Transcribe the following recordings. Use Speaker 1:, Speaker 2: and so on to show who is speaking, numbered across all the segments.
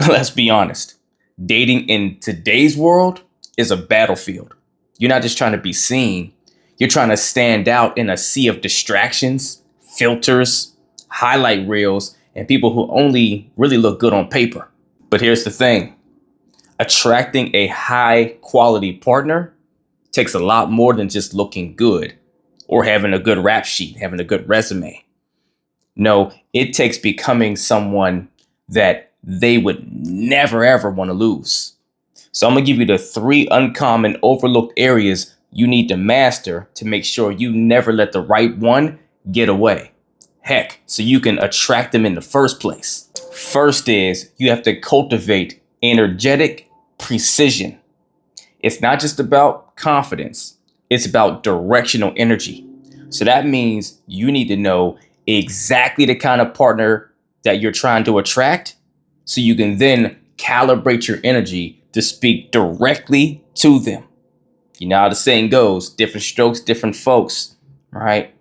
Speaker 1: Let's be honest. Dating in today's world is a battlefield. You're not just trying to be seen, you're trying to stand out in a sea of distractions, filters, highlight reels, and people who only really look good on paper. But here's the thing, attracting a high quality partner takes a lot more than just looking good or having a good rap sheet, having a good resume. No, it takes becoming someone that they would never ever want to lose. So I'm gonna give you the 3 uncommon overlooked areas you need to master to make sure you never let the right one get away. Heck, so you can attract them in the first place. First is you have to cultivate energetic precision. It's not just about confidence, it's about directional energy. So that means you need to know exactly the kind of partner that you're trying to attract so you can then calibrate your energy to speak directly to them. You know how the saying goes, different strokes, different folks, right?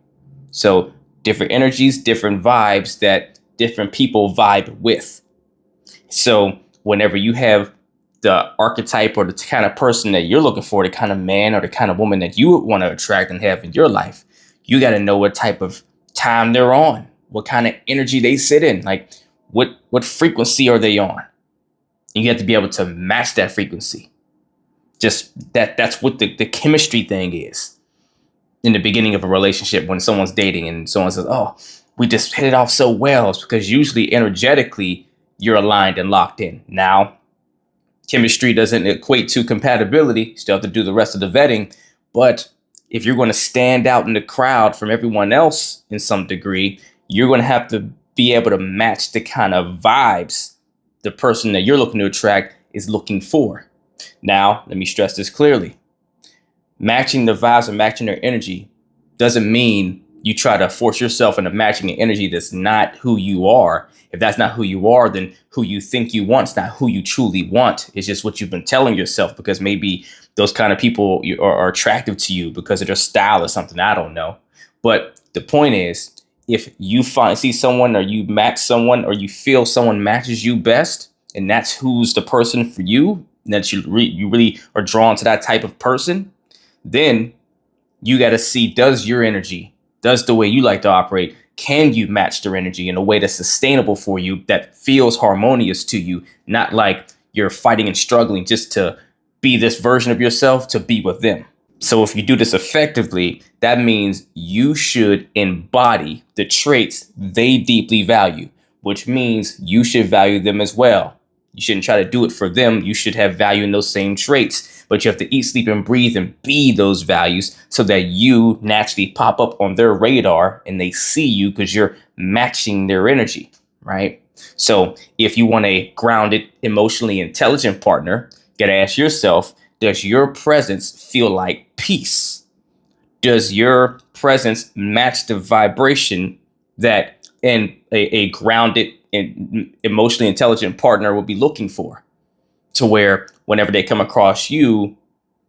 Speaker 1: So different energies, different vibes that different people vibe with. So whenever you have the archetype or the kind of person that you're looking for, the kind of man or the kind of woman that you would want to attract and have in your life, you got to know what type of time they're on, what kind of energy they sit in, like what frequency are they on? And you have to be able to match that frequency. Just that's what the chemistry thing is in the beginning of a relationship when someone's dating and someone says, oh, we just hit it off so well. It's because usually energetically you're aligned and locked in. Now, chemistry doesn't equate to compatibility. You still have to do the rest of the vetting. But if you're going to stand out in the crowd from everyone else in some degree, you're going to have to be able to match the kind of vibes the person that you're looking to attract is looking for. Now, let me stress this clearly. Matching the vibes and matching their energy doesn't mean you try to force yourself into matching an energy that's not who you are. If that's not who you are, then who you think you want is not who you truly want. It's just what you've been telling yourself because maybe those kind of people are attractive to you because of their style or something. I don't know. But the point is, if you see someone or you match someone or you feel someone matches you best, and that's who's the person for you, and that you really are drawn to that type of person, then you got to see, does your energy, does the way you like to operate, can you match their energy in a way that's sustainable for you, that feels harmonious to you, not like you're fighting and struggling just to be this version of yourself to be with them. So if you do this effectively, that means you should embody the traits they deeply value, which means you should value them as well. You shouldn't try to do it for them. You should have value in those same traits, but you have to eat, sleep, and breathe and be those values so that you naturally pop up on their radar and they see you because you're matching their energy, right? So if you want a grounded, emotionally intelligent partner, you got to ask yourself, does your presence feel like peace? Does your presence match the vibration that a grounded and emotionally intelligent partner will be looking for? To where whenever they come across you,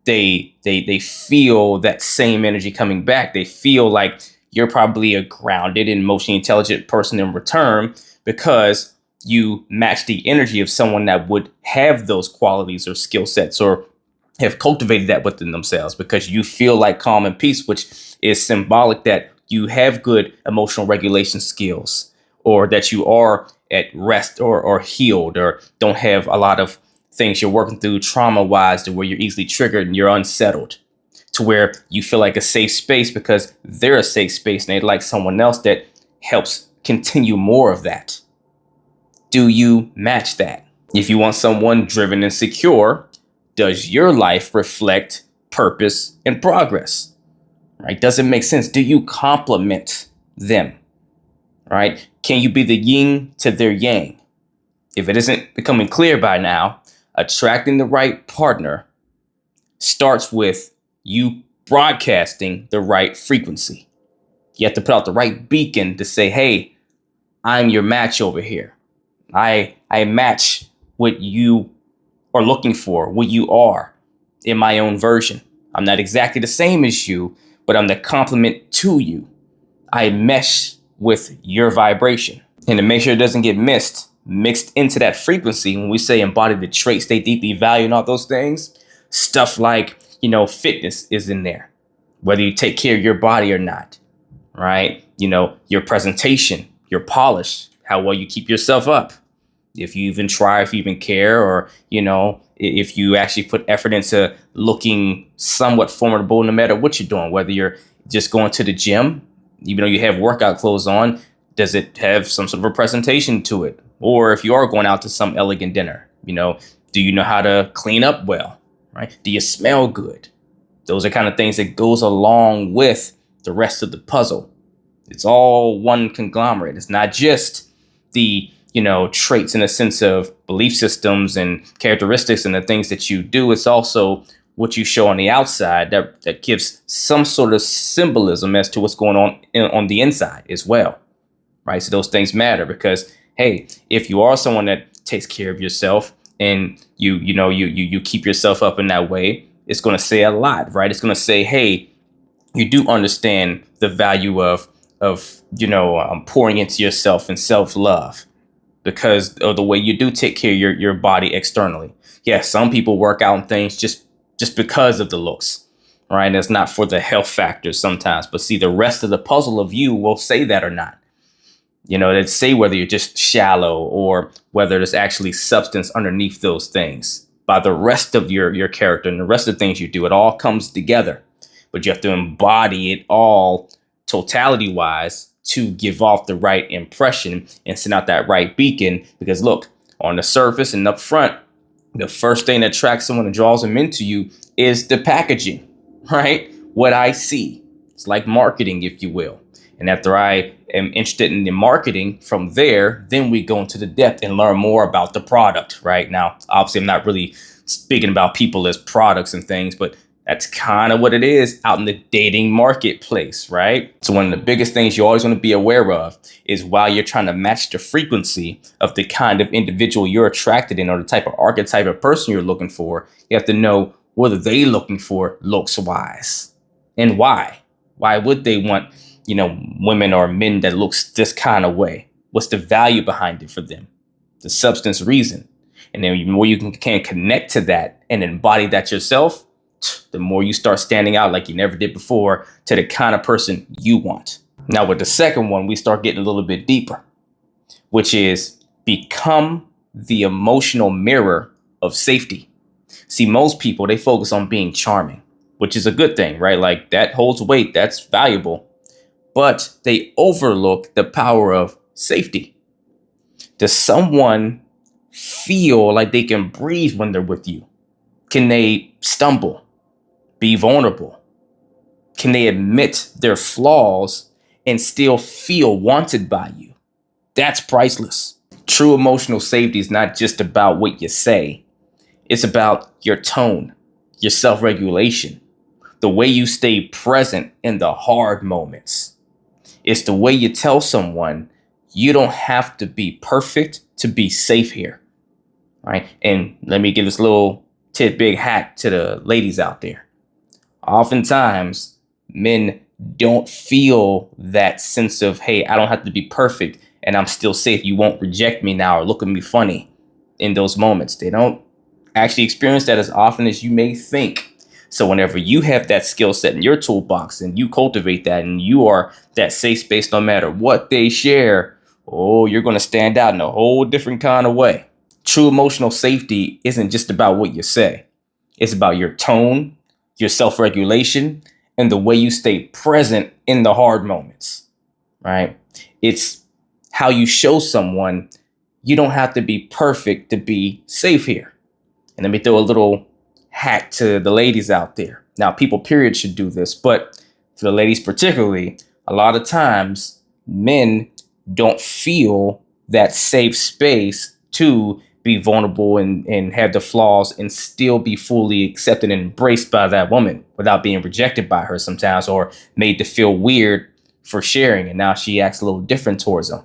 Speaker 1: they feel that same energy coming back. They feel like you're probably a grounded and emotionally intelligent person in return because you match the energy of someone that would have those qualities or skill sets or have cultivated that within themselves because you feel like calm and peace, which is symbolic that you have good emotional regulation skills or that you are at rest or healed or don't have a lot of things you're working through trauma wise to where you're easily triggered and you're unsettled, to where you feel like a safe space because they're a safe space and they'd like someone else that helps continue more of that. Do you match that? If you want someone driven and secure, does your life reflect purpose and progress? Right? Does it make sense? Do you complement them? Right? Can you be the yin to their yang? If it isn't becoming clear by now, attracting the right partner starts with you broadcasting the right frequency. You have to put out the right beacon to say, hey, I'm your match over here. I match what you are looking for, what you are in my own version. I'm not exactly the same as you, but I'm the complement to you. I mesh with your vibration. And to make sure it doesn't get missed, mixed into that frequency, when we say embody the traits they deeply value and all those things, stuff like, fitness is in there, whether you take care of your body or not, right? Your presentation, your polish, how well you keep yourself up. If you even try, if you even care, or, if you actually put effort into looking somewhat formidable no matter what you're doing, whether you're just going to the gym, even though you have workout clothes on, does it have some sort of a presentation to it? Or if you are going out to some elegant dinner, do you know how to clean up well, right? Do you smell good? Those are kind of things that goes along with the rest of the puzzle. It's all one conglomerate. It's not just the, traits in the sense of belief systems and characteristics and the things that you do. It's also what you show on the outside that gives some sort of symbolism as to what's going on the inside as well, right? So those things matter because, hey, if you are someone that takes care of yourself and you keep yourself up in that way, it's going to say a lot, right? It's going to say, hey, you do understand the value of pouring into yourself and self-love because of the way you do take care of your body externally. Yeah, some people work out and things just because of the looks, right? And it's not for the health factors sometimes. But see, the rest of the puzzle of you will say that or not. They'd say whether you're just shallow or whether there's actually substance underneath those things. By the rest of your character and the rest of the things you do, it all comes together. But you have to embody it all totality wise to give off the right impression and send out that right beacon. Because look, on the surface and up front, the first thing that attracts someone and draws them into you is the packaging, right? What I see. It's like marketing, if you will. And after I am interested in the marketing from there, then we go into the depth and learn more about the product, right? Now, obviously, I'm not really speaking about people as products and things, but that's kind of what it is out in the dating marketplace, right? So one of the biggest things you always want to be aware of is while you're trying to match the frequency of the kind of individual you're attracted in or the type of archetype of person you're looking for, you have to know what are they looking for looks wise and why. Why would they want, women or men that looks this kind of way? What's the value behind it for them? The substance reason. And then the more you can connect to that and embody that yourself, the more you start standing out like you never did before to the kind of person you want. Now with the second one, we start getting a little bit deeper, which is become the emotional mirror of safety. See, most people, they focus on being charming, which is a good thing, right? Like that holds weight, that's valuable, but they overlook the power of safety. Does someone feel like they can breathe when they're with you? Can they stumble? Be vulnerable? Can they admit their flaws and still feel wanted by you? That's priceless. True emotional safety is not just about what you say. It's about your tone, your self-regulation, the way you stay present in the hard moments. It's the way you tell someone you don't have to be perfect to be safe here, right? And let me give this little big hack to the ladies out there. Oftentimes, men don't feel that sense of, hey, I don't have to be perfect and I'm still safe. You won't reject me now or look at me funny in those moments. They don't actually experience that as often as you may think. So whenever you have that skill set in your toolbox and you cultivate that and you are that safe space no matter what they share, oh, you're going to stand out in a whole different kind of way. True emotional safety isn't just about what you say. It's about your tone, your self-regulation, and the way you stay present in the hard moments, right? It's how you show someone you don't have to be perfect to be safe here. And let me throw a little hack to the ladies out there. Now, people, period, should do this, but for the ladies particularly, a lot of times men don't feel that safe space to be vulnerable and have the flaws and still be fully accepted and embraced by that woman without being rejected by her sometimes or made to feel weird for sharing. And now she acts a little different towards them.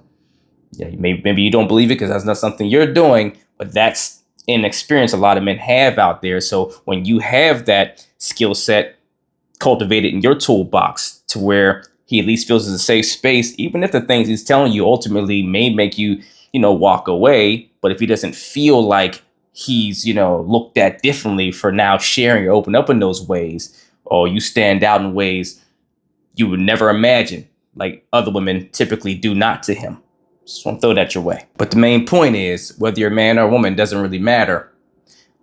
Speaker 1: Yeah, maybe you don't believe it because that's not something you're doing, but that's an experience a lot of men have out there. So when you have that skill set cultivated in your toolbox to where he at least feels it's a safe space, even if the things he's telling you ultimately may make you walk away. But if he doesn't feel like he's, looked at differently for now sharing or open up in those ways, or you stand out in ways you would never imagine, like other women typically do not to him. Just want to throw that your way. But the main point is, whether you're a man or a woman, doesn't really matter.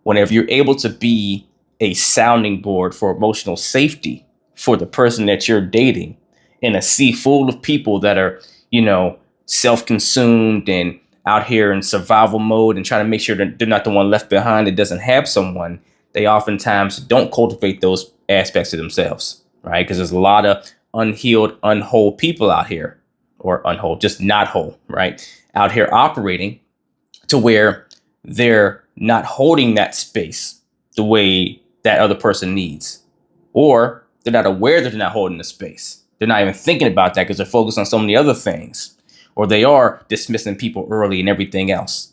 Speaker 1: Whenever you're able to be a sounding board for emotional safety for the person that you're dating in a sea full of people that are, self-consumed and out here in survival mode and trying to make sure that they're not the one left behind that doesn't have someone, they oftentimes don't cultivate those aspects of themselves, right? Because there's a lot of unhealed, unwhole people out here, or unwhole, just not whole, right? Out here operating to where they're not holding that space the way that other person needs, or they're not aware that they're not holding the space. They're not even thinking about that because they're focused on so many other things, or they are dismissing people early and everything else.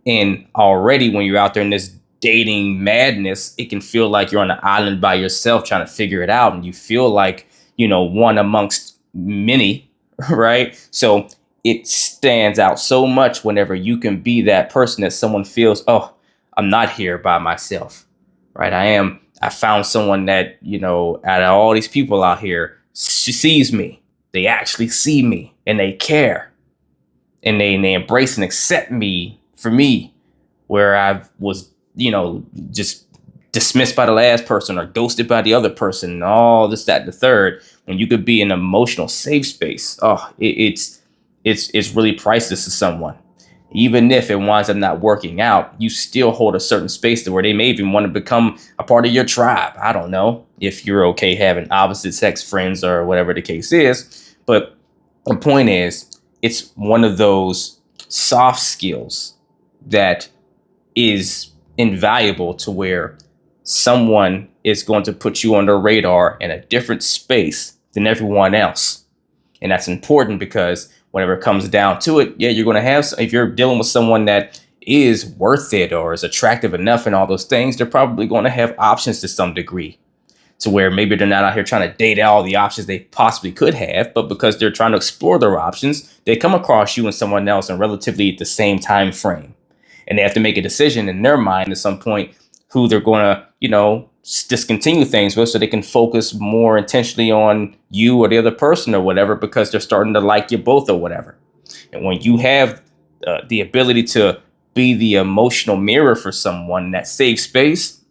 Speaker 1: And already when you're out there in this dating madness, it can feel like you're on an island by yourself trying to figure it out. And you feel like, one amongst many, right? So it stands out so much whenever you can be that person that someone feels, oh, I'm not here by myself, right? I found someone that, out of all these people out here, she sees me. They actually see me and they care, and they embrace and accept me for me, where I was, just dismissed by the last person or ghosted by the other person, and all this, that, and the third. When you could be in an emotional safe space, it's really priceless to someone. Even if it winds up not working out, you still hold a certain space to where they may even want to become a part of your tribe. I don't know if you're okay having opposite sex friends or whatever the case is. But the point is, it's one of those soft skills that is invaluable to where someone is going to put you on their radar in a different space than everyone else. And that's important because whenever it comes down to it, yeah, you're going to have, if you're dealing with someone that is worth it or is attractive enough and all those things, they're probably going to have options to some degree, to where maybe they're not out here trying to date all the options they possibly could have, but because they're trying to explore their options, they come across you and someone else in relatively the same time frame. And they have to make a decision in their mind at some point who they're going to, discontinue things with, so they can focus more intentionally on you or the other person or whatever, because they're starting to like you both or whatever. And when you have the ability to be the emotional mirror for someone in that safe space,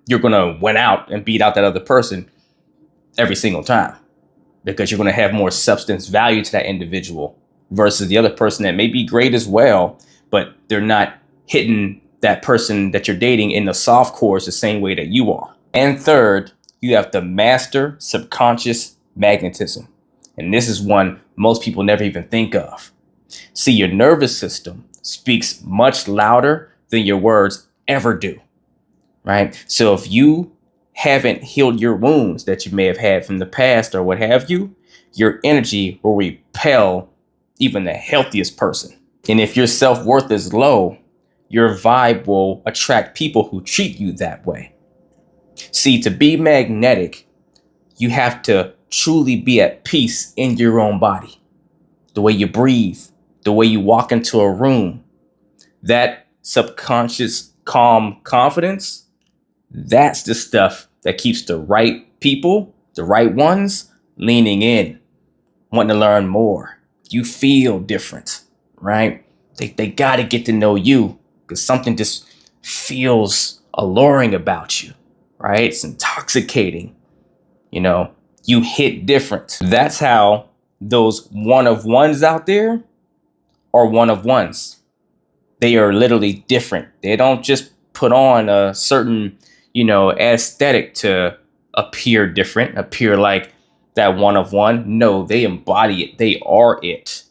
Speaker 1: you're going to win out and beat out that other person every single time, because you're going to have more substance value to that individual versus the other person that may be great as well, but they're not hitting that person that you're dating in the soft cores the same way that you are. And third, you have to master subconscious magnetism. And this is one most people never even think of. See, your nervous system speaks much louder than your words ever do, right? So if you haven't healed your wounds that you may have had from the past or what have you, your energy will repel even the healthiest person. And if your self-worth is low, your vibe will attract people who treat you that way. See, to be magnetic, you have to truly be at peace in your own body. The way you breathe, the way you walk into a room, that subconscious calm confidence, that's the stuff that keeps the right people, the right ones, leaning in, wanting to learn more. You feel different, right? They got to get to know you, because something just feels alluring about you, right? It's intoxicating. You hit different. That's how those one of ones out there are one of ones. They are literally different. They don't just put on a certain, aesthetic to appear different, appear like that one of one. No, they embody it. They are it.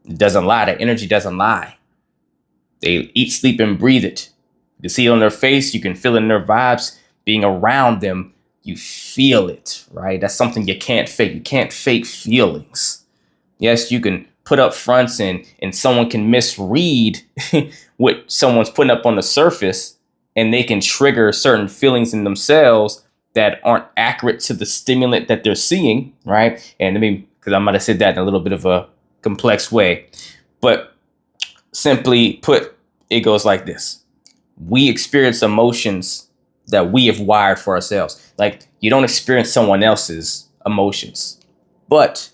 Speaker 1: It doesn't lie. That energy doesn't lie. They eat, sleep, and breathe it. You can see it on their face. You can feel it in their vibes. Being around them, you feel it, right? That's something you can't fake. You can't fake feelings. Yes, you can put up fronts and someone can misread what someone's putting up on the surface, and they can trigger certain feelings in themselves that aren't accurate to the stimulant that they're seeing, right? And because I might have said that in a little bit of a complex way, but Simply put, it goes like this. We experience emotions that we have wired for ourselves. Like, you don't experience someone else's emotions, but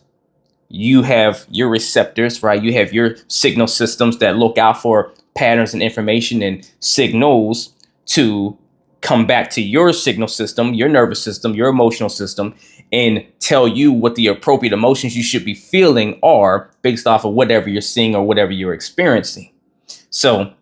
Speaker 1: you have your receptors, right? You have your signal systems that look out for patterns and information and signals to come back to your signal system, your nervous system, your emotional system, and tell you what the appropriate emotions you should be feeling are based off of whatever you're seeing or whatever you're experiencing. So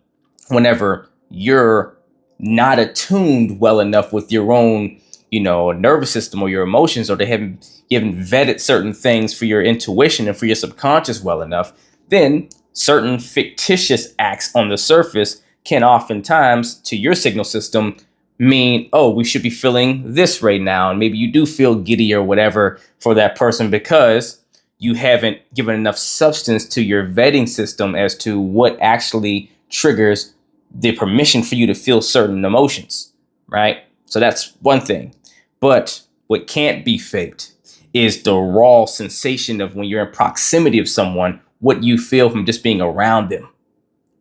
Speaker 1: whenever you're not attuned well enough with your own, nervous system or your emotions, or they haven't given vetted certain things for your intuition and for your subconscious well enough, then certain fictitious acts on the surface can oftentimes to your signal system mean, oh, we should be feeling this right now. And maybe you do feel giddy or whatever for that person because you haven't given enough substance to your vetting system as to what actually triggers the permission for you to feel certain emotions, right? So that's one thing. But what can't be faked is the raw sensation of when you're in proximity of someone, what you feel from just being around them,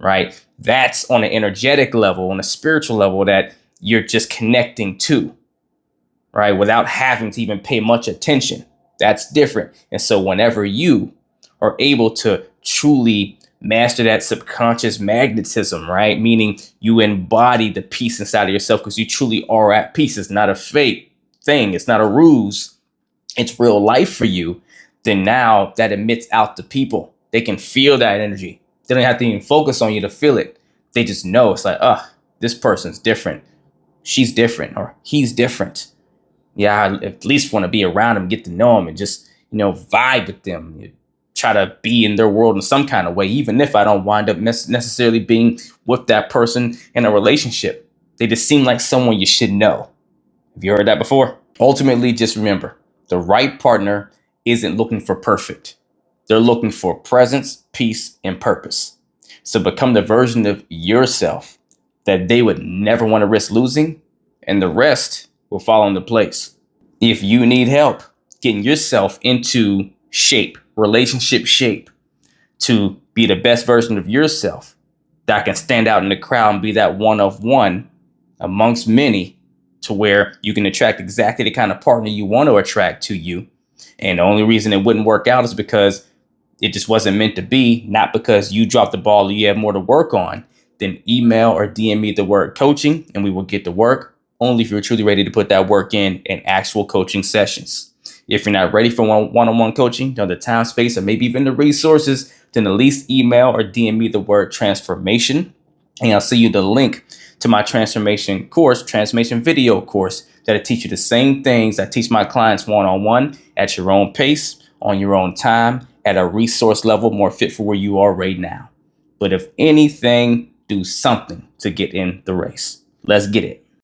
Speaker 1: right? That's on an energetic level, on a spiritual level that you're just connecting to, right? Without having to even pay much attention. That's different. And so whenever you are able to truly master that subconscious magnetism, right? Meaning you embody the peace inside of yourself because you truly are at peace. It's not a fake thing. It's not a ruse. It's real life for you. Then now that emits out to people. They can feel that energy. They don't have to even focus on you to feel it. They just know it's like, this person's different. She's different or he's different. Yeah, I at least want to be around them, get to know them, and just, vibe with them. Try to be in their world in some kind of way, even if I don't wind up necessarily being with that person in a relationship. They just seem like someone you should know. Have you heard that before? Ultimately, just remember, the right partner isn't looking for perfect. They're looking for presence, peace, and purpose. So become the version of yourself that they would never want to risk losing, and the rest will fall into place. If you need help getting yourself into shape, relationship shape, to be the best version of yourself that can stand out in the crowd and be that one of one amongst many, to where you can attract exactly the kind of partner you want to attract to you. And the only reason it wouldn't work out is because it just wasn't meant to be, not because you dropped the ball or you have more to work on. Then email or DM me the word coaching and we will get to work, only if you're truly ready to put that work in actual coaching sessions. If you're not ready for one-on-one coaching, the time, space, or maybe even the resources, then at least email or DM me the word transformation, and I'll send you the link to my transformation course, transformation video course, that'll teach you the same things I teach my clients one-on-one at your own pace, on your own time, at a resource level more fit for where you are right now. But if anything, do something to get in the race. Let's get it.